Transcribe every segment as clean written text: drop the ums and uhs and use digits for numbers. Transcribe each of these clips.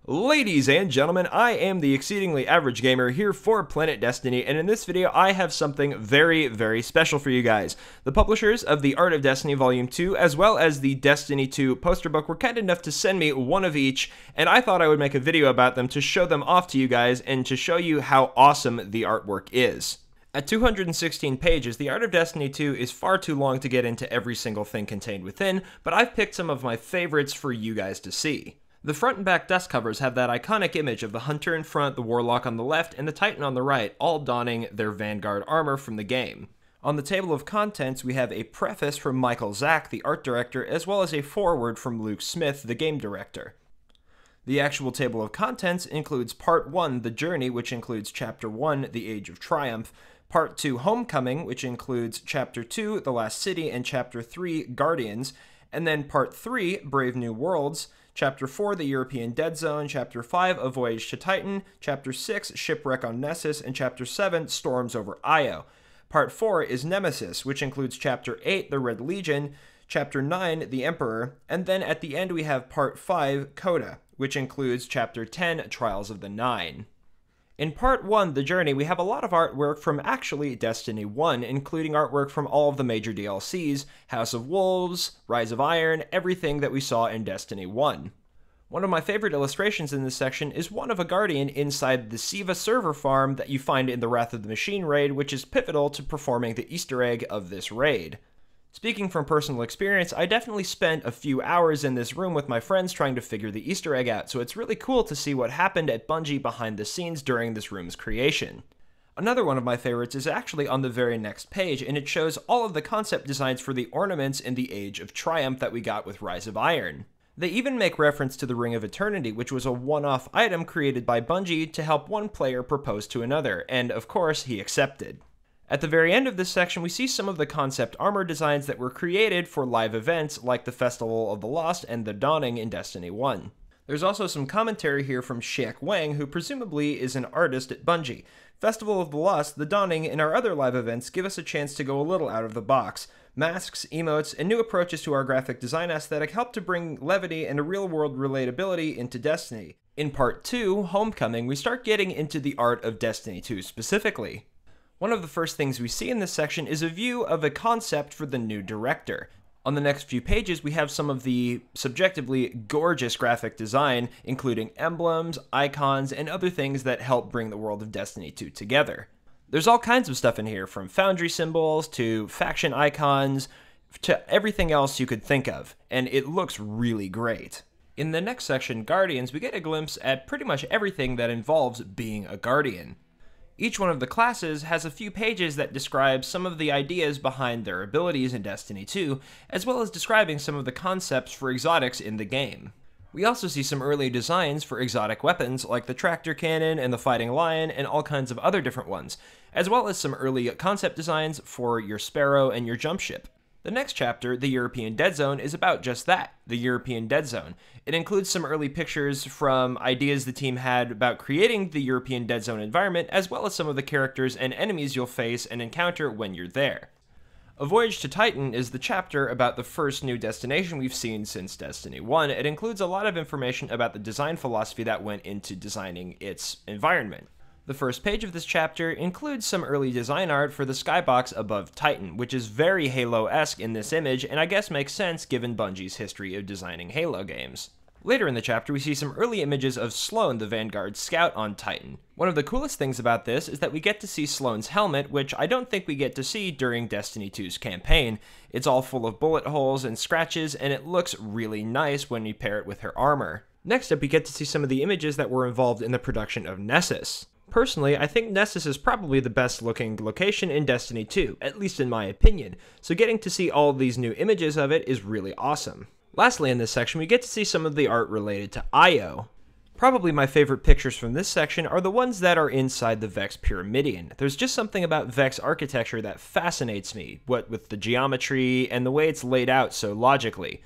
Ladies and gentlemen, I am the Exceedingly Average Gamer here for Planet Destiny, and in this video I have something very, very special for you guys. The publishers of the Art of Destiny Volume 2, as well as the Destiny 2 poster book, were kind enough to send me one of each, and I thought I would make a video about them to show them off to you guys and to show you how awesome the artwork is. At 216 pages, the Art of Destiny 2 is far too long to get into every single thing contained within, but I've picked some of my favorites for you guys to see. The front and back dust covers have that iconic image of the Hunter in front, the Warlock on the left, and the Titan on the right, all donning their Vanguard armor from the game. On the table of contents, we have a preface from Michael Zack, the art director, as well as a foreword from Luke Smith, the game director. The actual table of contents includes Part 1, The Journey, which includes Chapter 1, The Age of Triumph, Part 2, Homecoming, which includes Chapter 2, The Last City, and Chapter 3, Guardians, and then Part 3, Brave New Worlds, Chapter 4, The European Dead Zone, Chapter 5, A Voyage to Titan, Chapter 6, Shipwreck on Nessus, and Chapter 7, Storms over Io. Part 4 is Nemesis, which includes Chapter 8, The Red Legion, Chapter 9, The Emperor, and then at the end we have Part 5, Coda, which includes Chapter 10, Trials of the Nine. In Part 1, The Journey, we have a lot of artwork from actually Destiny 1, including artwork from all of the major DLCs, House of Wolves, Rise of Iron, everything that we saw in Destiny 1. One of my favorite illustrations in this section is one of a Guardian inside the Siva server farm that you find in the Wrath of the Machine raid, which is pivotal to performing the Easter egg of this raid. Speaking from personal experience, I definitely spent a few hours in this room with my friends trying to figure the Easter egg out, so it's really cool to see what happened at Bungie behind the scenes during this room's creation. Another one of my favorites is actually on the very next page, and it shows all of the concept designs for the ornaments in the Age of Triumph that we got with Rise of Iron. They even make reference to the Ring of Eternity, which was a one-off item created by Bungie to help one player propose to another, and of course he accepted. At the very end of this section, we see some of the concept armor designs that were created for live events like the Festival of the Lost and the Dawning in Destiny 1. There's also some commentary here from Shek Wang, who presumably is an artist at Bungie. Festival of the Lost, the Dawning, and our other live events give us a chance to go a little out of the box. Masks, emotes, and new approaches to our graphic design aesthetic help to bring levity and a real-world relatability into Destiny. In Part 2, Homecoming, we start getting into the art of Destiny 2 specifically. One of the first things we see in this section is a view of a concept for the new director. On the next few pages, we have some of the subjectively gorgeous graphic design, including emblems, icons, and other things that help bring the world of Destiny 2 together. There's all kinds of stuff in here, from Foundry symbols to faction icons to everything else you could think of, and it looks really great. In the next section, Guardians, we get a glimpse at pretty much everything that involves being a Guardian. Each one of the classes has a few pages that describe some of the ideas behind their abilities in Destiny 2, as well as describing some of the concepts for exotics in the game. We also see some early designs for exotic weapons like the tractor cannon and the fighting lion and all kinds of other different ones, as well as some early concept designs for your Sparrow and your jump ship. The next chapter, The European Dead Zone, is about just that, the European Dead Zone. It includes some early pictures from ideas the team had about creating the European Dead Zone environment, as well as some of the characters and enemies you'll face and encounter when you're there. A Voyage to Titan is the chapter about the first new destination we've seen since Destiny 1. It includes a lot of information about the design philosophy that went into designing its environment. The first page of this chapter includes some early design art for the skybox above Titan, which is very Halo-esque in this image, and I guess makes sense given Bungie's history of designing Halo games. Later in the chapter, we see some early images of Sloane, the Vanguard scout on Titan. One of the coolest things about this is that we get to see Sloane's helmet, which I don't think we get to see during Destiny 2's campaign. It's all full of bullet holes and scratches, and it looks really nice when you pair it with her armor. Next up, we get to see some of the images that were involved in the production of Nessus. Personally, I think Nessus is probably the best looking location in Destiny 2, at least in my opinion, so getting to see all of these new images of it is really awesome. Lastly in this section, we get to see some of the art related to Io. Probably my favorite pictures from this section are the ones that are inside the Vex Pyramidion. There's just something about Vex architecture that fascinates me, what with the geometry and the way it's laid out so logically.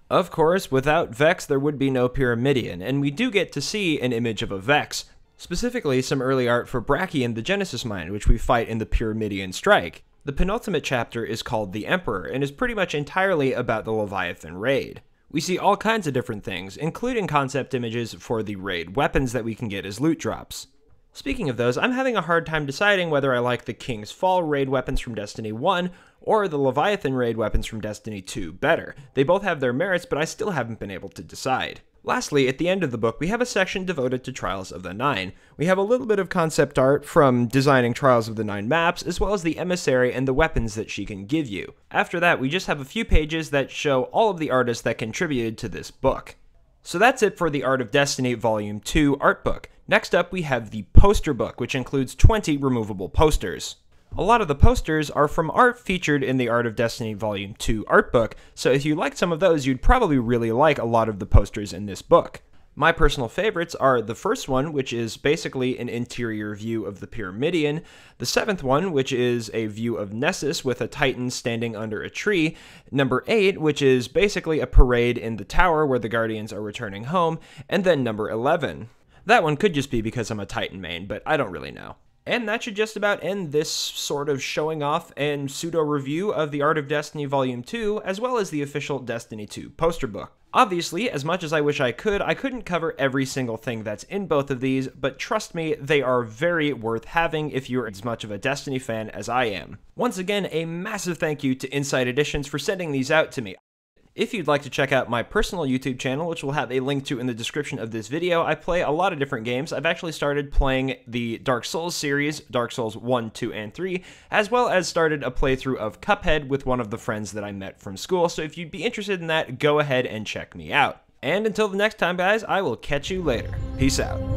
Of course, without Vex there would be no Pyramidion, and we do get to see an image of a Vex. Specifically, some early art for Brachion, the Genesis Mine, which we fight in the Pyramidion Strike. The penultimate chapter is called The Emperor, and is pretty much entirely about the Leviathan raid. We see all kinds of different things, including concept images for the raid weapons that we can get as loot drops. Speaking of those, I'm having a hard time deciding whether I like the King's Fall raid weapons from Destiny 1 or the Leviathan raid weapons from Destiny 2 better. They both have their merits, but I still haven't been able to decide. Lastly, at the end of the book, we have a section devoted to Trials of the Nine. We have a little bit of concept art from designing Trials of the Nine maps, as well as the emissary and the weapons that she can give you. After that, we just have a few pages that show all of the artists that contributed to this book. So that's it for the Art of Destiny Volume 2 art book. Next up, we have the poster book, which includes 20 removable posters. A lot of the posters are from art featured in the Art of Destiny Volume 2 art book, so if you liked some of those, you'd probably really like a lot of the posters in this book. My personal favorites are the first one, which is basically an interior view of the Pyramidion, the seventh one, which is a view of Nessus with a Titan standing under a tree, number 8, which is basically a parade in the tower where the Guardians are returning home, and then number 11. That one could just be because I'm a Titan main, but I don't really know. And that should just about end this sort of showing off and pseudo-review of the Art of Destiny Volume 2, as well as the official Destiny 2 poster book. Obviously, as much as I wish I couldn't cover every single thing that's in both of these, but trust me, they are very worth having if you're as much of a Destiny fan as I am. Once again, a massive thank you to Inside Editions for sending these out to me. If you'd like to check out my personal YouTube channel, which we'll have a link to in the description of this video, I play a lot of different games. I've actually started playing the Dark Souls series, Dark Souls 1, 2, and 3, as well as started a playthrough of Cuphead with one of the friends that I met from school, so if you'd be interested in that, go ahead and check me out. And until the next time, guys, I will catch you later. Peace out.